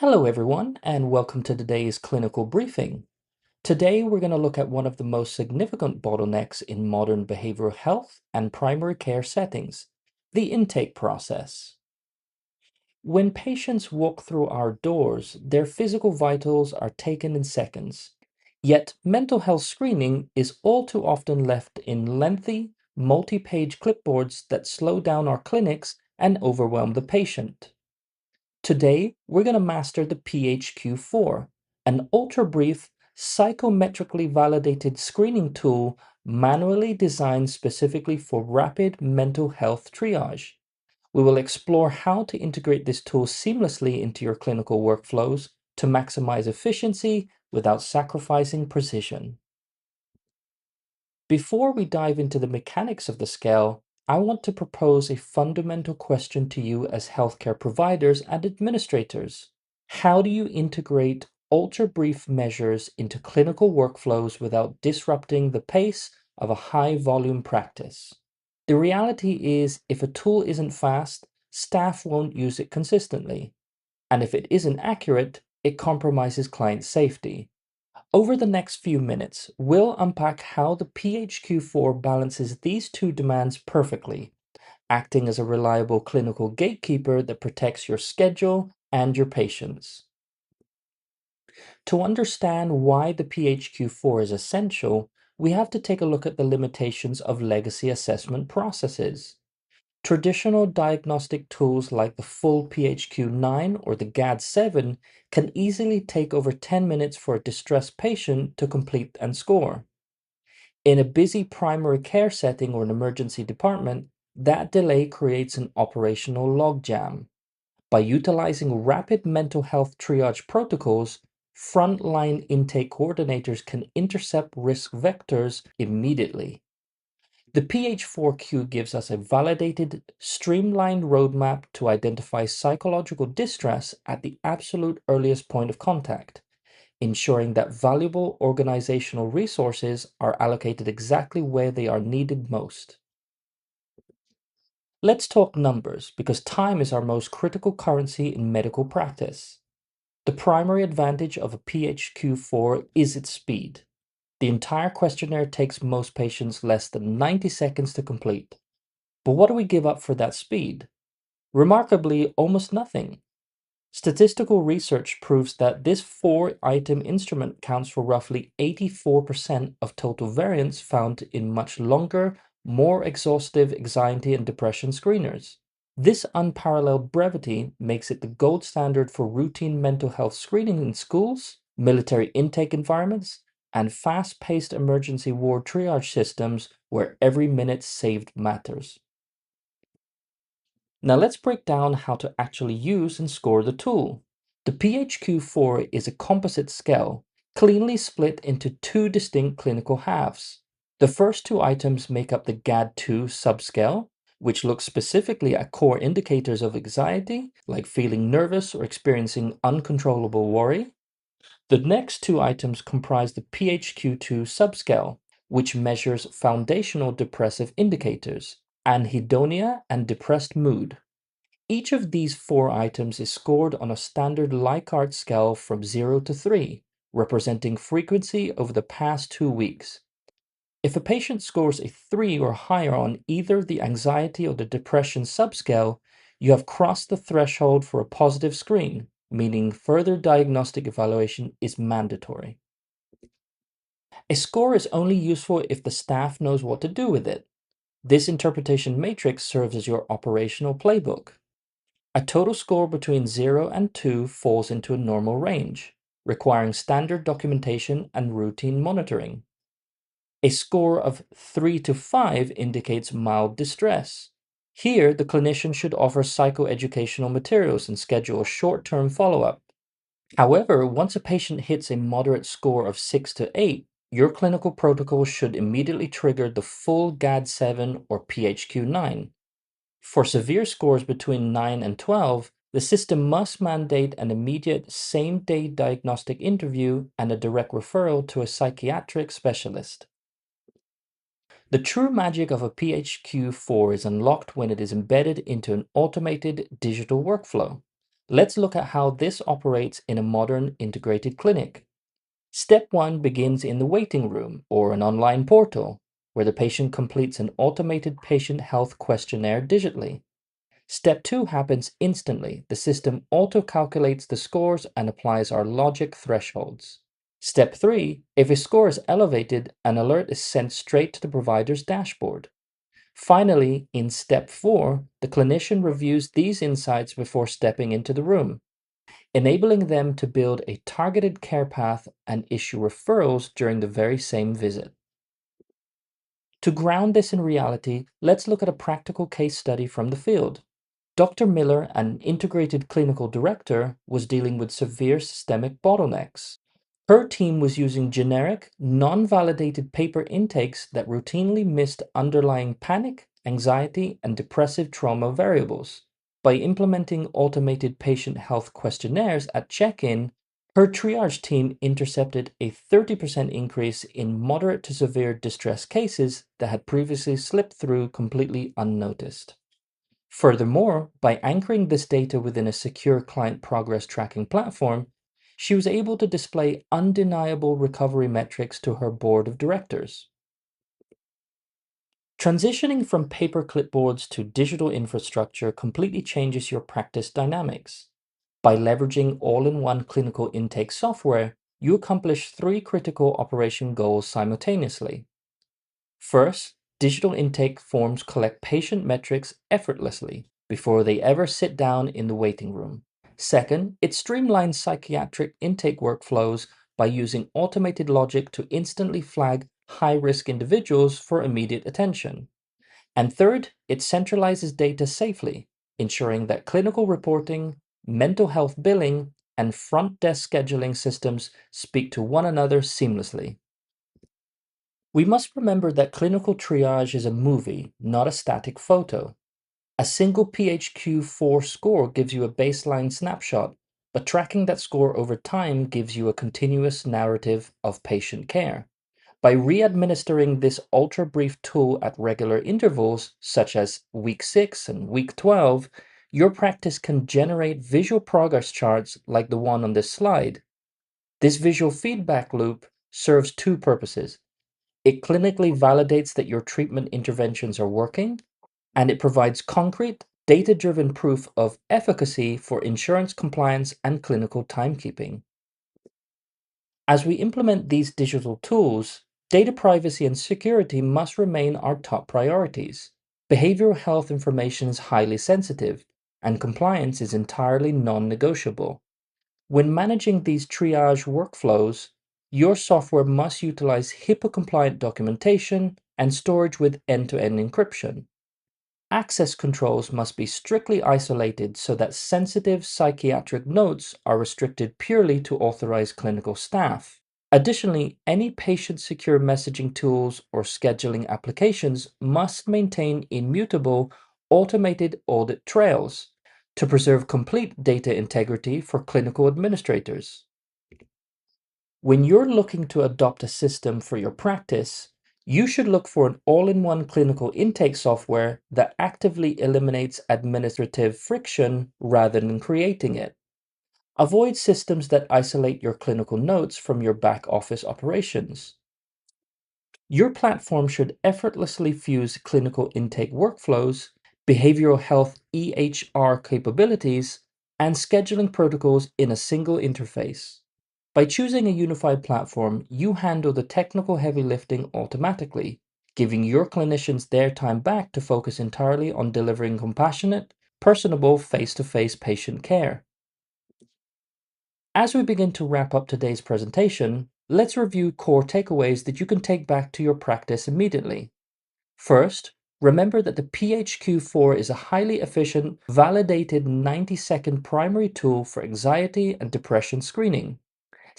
Hello, everyone, and welcome to today's clinical briefing. Today, we're going to look at one of the most significant bottlenecks in modern behavioral health and primary care settings, the intake process. When patients walk through our doors, their physical vitals are taken in seconds. Yet, mental health screening is all too often left in lengthy, multi-page clipboards that slow down our clinics and overwhelm the patient. Today, we're going to master the PHQ-4, an ultra-brief, psychometrically validated screening tool manually designed specifically for rapid mental health triage. We will explore how to integrate this tool seamlessly into your clinical workflows to maximize efficiency without sacrificing precision. Before we dive into the mechanics of the scale, I want to propose a fundamental question to you as healthcare providers and administrators. How do you integrate ultra-brief measures into clinical workflows without disrupting the pace of a high-volume practice? The reality is, if a tool isn't fast, staff won't use it consistently. And if it isn't accurate, it compromises client safety. Over the next few minutes, we'll unpack how the PHQ-4 balances these two demands perfectly, acting as a reliable clinical gatekeeper that protects your schedule and your patients. To understand why the PHQ-4 is essential, we have to take a look at the limitations of legacy assessment processes. Traditional diagnostic tools like the full PHQ-9 or the GAD-7 can easily take over 10 minutes for a distressed patient to complete and score. In a busy primary care setting or an emergency department, that delay creates an operational logjam. By utilizing rapid mental health triage protocols, frontline intake coordinators can intercept risk vectors immediately. The PH4Q gives us a validated, streamlined roadmap to identify psychological distress at the absolute earliest point of contact, ensuring that valuable organizational resources are allocated exactly where they are needed most. Let's talk numbers, because time is our most critical currency in medical practice. The primary advantage of a PHQ-4 is its speed. The entire questionnaire takes most patients less than 90 seconds to complete. But what do we give up for that speed? Remarkably, almost nothing. Statistical research proves that this 4-item instrument counts for roughly 84% of total variance found in much longer, more exhaustive anxiety and depression screeners. This unparalleled brevity makes it the gold standard for routine mental health screening in schools, military intake environments, and fast-paced emergency ward triage systems where every minute saved matters. Now let's break down how to actually use and score the tool. The PHQ-4 is a composite scale, cleanly split into two distinct clinical halves. The first two items make up the GAD-2 subscale, which looks specifically at core indicators of anxiety, like feeling nervous or experiencing uncontrollable worry. The next two items comprise the PHQ-2 subscale, which measures foundational depressive indicators, anhedonia and depressed mood. Each of these 4 items is scored on a standard Likert scale from 0 to 3, representing frequency over the past 2 weeks. If a patient scores a 3 or higher on either the anxiety or the depression subscale, you have crossed the threshold for a positive screen, meaning further diagnostic evaluation is mandatory. A score is only useful if the staff knows what to do with it. This interpretation matrix serves as your operational playbook. A total score between 0 and 2 falls into a normal range, requiring standard documentation and routine monitoring. A score of 3 to 5 indicates mild distress. Here, the clinician should offer psychoeducational materials and schedule a short-term follow-up. However, once a patient hits a moderate score of 6 to 8, your clinical protocol should immediately trigger the full GAD-7 or PHQ-9. For severe scores between 9 and 12, the system must mandate an immediate same-day diagnostic interview and a direct referral to a psychiatric specialist. The true magic of a PHQ-4 is unlocked when it is embedded into an automated digital workflow. Let's look at how this operates in a modern integrated clinic. Step 1 begins in the waiting room or an online portal, where the patient completes an automated patient health questionnaire digitally. Step 2 happens instantly. The system auto-calculates the scores and applies our logic thresholds. Step 3, if a score is elevated, an alert is sent straight to the provider's dashboard. Finally, in step 4, the clinician reviews these insights before stepping into the room, enabling them to build a targeted care path and issue referrals during the very same visit. To ground this in reality, let's look at a practical case study from the field. Dr. Miller, an integrated clinical director, was dealing with severe systemic bottlenecks. Her team was using generic, non-validated paper intakes that routinely missed underlying panic, anxiety, and depressive trauma variables. By implementing automated patient health questionnaires at check-in, her triage team intercepted a 30% increase in moderate to severe distress cases that had previously slipped through completely unnoticed. Furthermore, by anchoring this data within a secure client progress tracking platform, she was able to display undeniable recovery metrics to her board of directors. Transitioning from paper clipboards to digital infrastructure completely changes your practice dynamics. By leveraging all-in-one clinical intake software, you accomplish three critical operation goals simultaneously. First, digital intake forms collect patient metrics effortlessly before they ever sit down in the waiting room. Second, it streamlines psychiatric intake workflows by using automated logic to instantly flag high-risk individuals for immediate attention. And third, it centralizes data safely, ensuring that clinical reporting, mental health billing, and front desk scheduling systems speak to one another seamlessly. We must remember that clinical triage is a movie, not a static photo. A single PHQ-4 score gives you a baseline snapshot, but tracking that score over time gives you a continuous narrative of patient care. By re-administering this ultra-brief tool at regular intervals, such as week 6 and week 12, your practice can generate visual progress charts like the one on this slide. This visual feedback loop serves two purposes. It clinically validates that your treatment interventions are working, and it provides concrete, data-driven proof of efficacy for insurance compliance and clinical timekeeping. As we implement these digital tools, data privacy and security must remain our top priorities. Behavioral health information is highly sensitive, and compliance is entirely non-negotiable. When managing these triage workflows, your software must utilize HIPAA-compliant documentation and storage with end-to-end encryption. Access controls must be strictly isolated so that sensitive psychiatric notes are restricted purely to authorized clinical staff. Additionally, any patient-secure messaging tools or scheduling applications must maintain immutable automated audit trails to preserve complete data integrity for clinical administrators. When you're looking to adopt a system for your practice, you should look for an all-in-one clinical intake software that actively eliminates administrative friction rather than creating it. Avoid systems that isolate your clinical notes from your back office operations. Your platform should effortlessly fuse clinical intake workflows, behavioral health EHR capabilities, and scheduling protocols in a single interface. By choosing a unified platform, you handle the technical heavy lifting automatically, giving your clinicians their time back to focus entirely on delivering compassionate, personable face-to-face patient care. As we begin to wrap up today's presentation, let's review core takeaways that you can take back to your practice immediately. First, remember that the PHQ-4 is a highly efficient, validated 90-second primary tool for anxiety and depression screening.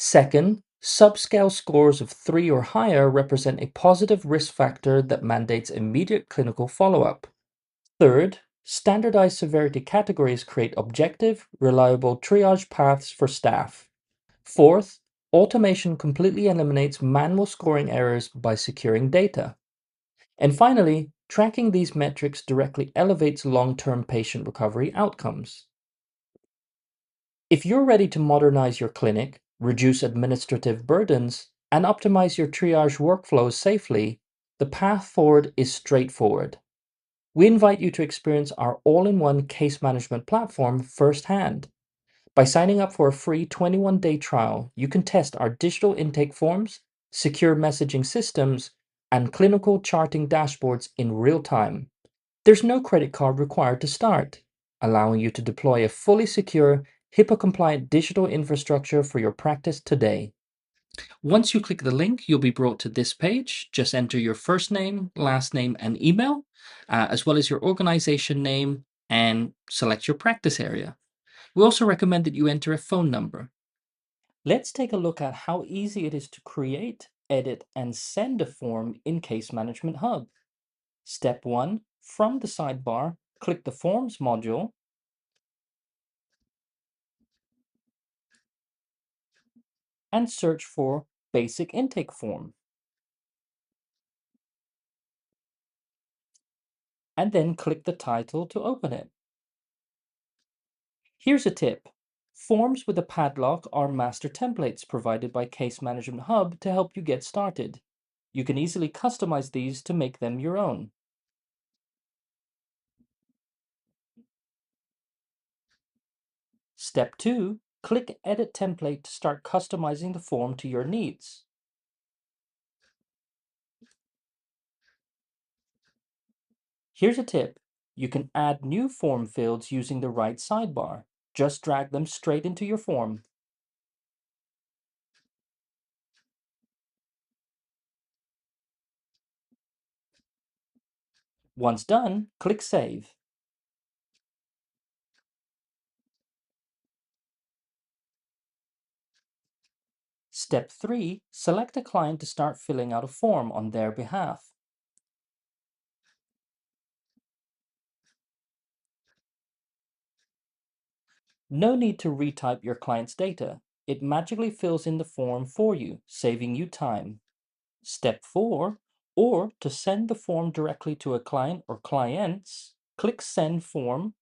Second, subscale scores of 3 or higher represent a positive risk factor that mandates immediate clinical follow-up. Third, standardized severity categories create objective, reliable triage paths for staff. Fourth, automation completely eliminates manual scoring errors by securing data. And finally, tracking these metrics directly elevates long-term patient recovery outcomes. If you're ready to modernize your clinic, reduce administrative burdens, and optimize your triage workflows safely, the path forward is straightforward. We invite you to experience our all-in-one case management platform firsthand. By signing up for a free 21-day trial, you can test our digital intake forms, secure messaging systems, and clinical charting dashboards in real time. There's no credit card required to start, allowing you to deploy a fully secure, HIPAA-compliant digital infrastructure for your practice today. Once you click the link, you'll be brought to this page. Just enter your first name, last name, and email, as well as your organization name, and select your practice area. We also recommend that you enter a phone number. Let's take a look at how easy it is to create, edit, and send a form in Case Management Hub. Step 1, from the sidebar, click the Forms module and search for Basic Intake Form, and then click the title to open it. Here's a tip. Forms with a padlock are master templates provided by Case Management Hub to help you get started. You can easily customize these to make them your own. Step 2, click Edit Template to start customizing the form to your needs. Here's a tip. You can add new form fields using the right sidebar. Just drag them straight into your form. Once done, click Save. Step 3, select a client to start filling out a form on their behalf. No need to retype your client's data. It magically fills in the form for you, saving you time. Step 4, or to send the form directly to a client or clients, click Send Form,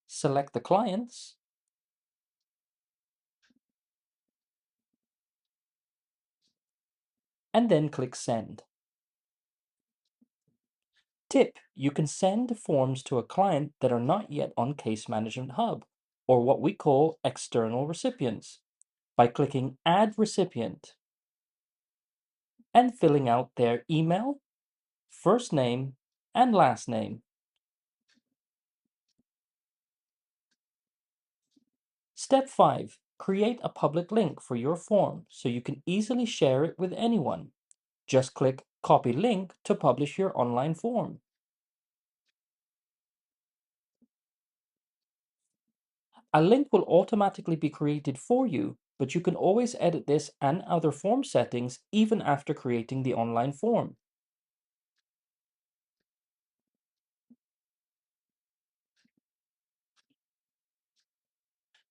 select the clients, and then click Send. Tip: you can send forms to a client that are not yet on Case Management Hub, or what we call external recipients, by clicking Add Recipient and filling out their email, first name, and last name. Step 5. Create a public link for your form so you can easily share it with anyone. Just click Copy Link to publish your online form. A link will automatically be created for you, but you can always edit this and other form settings even after creating the online form.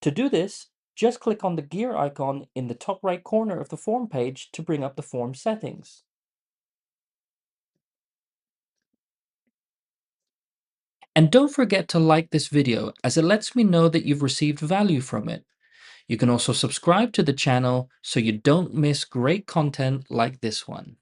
To do this, just click on the gear icon in the top right corner of the form page to bring up the form settings. And don't forget to like this video, as it lets me know that you've received value from it. You can also subscribe to the channel so you don't miss great content like this one.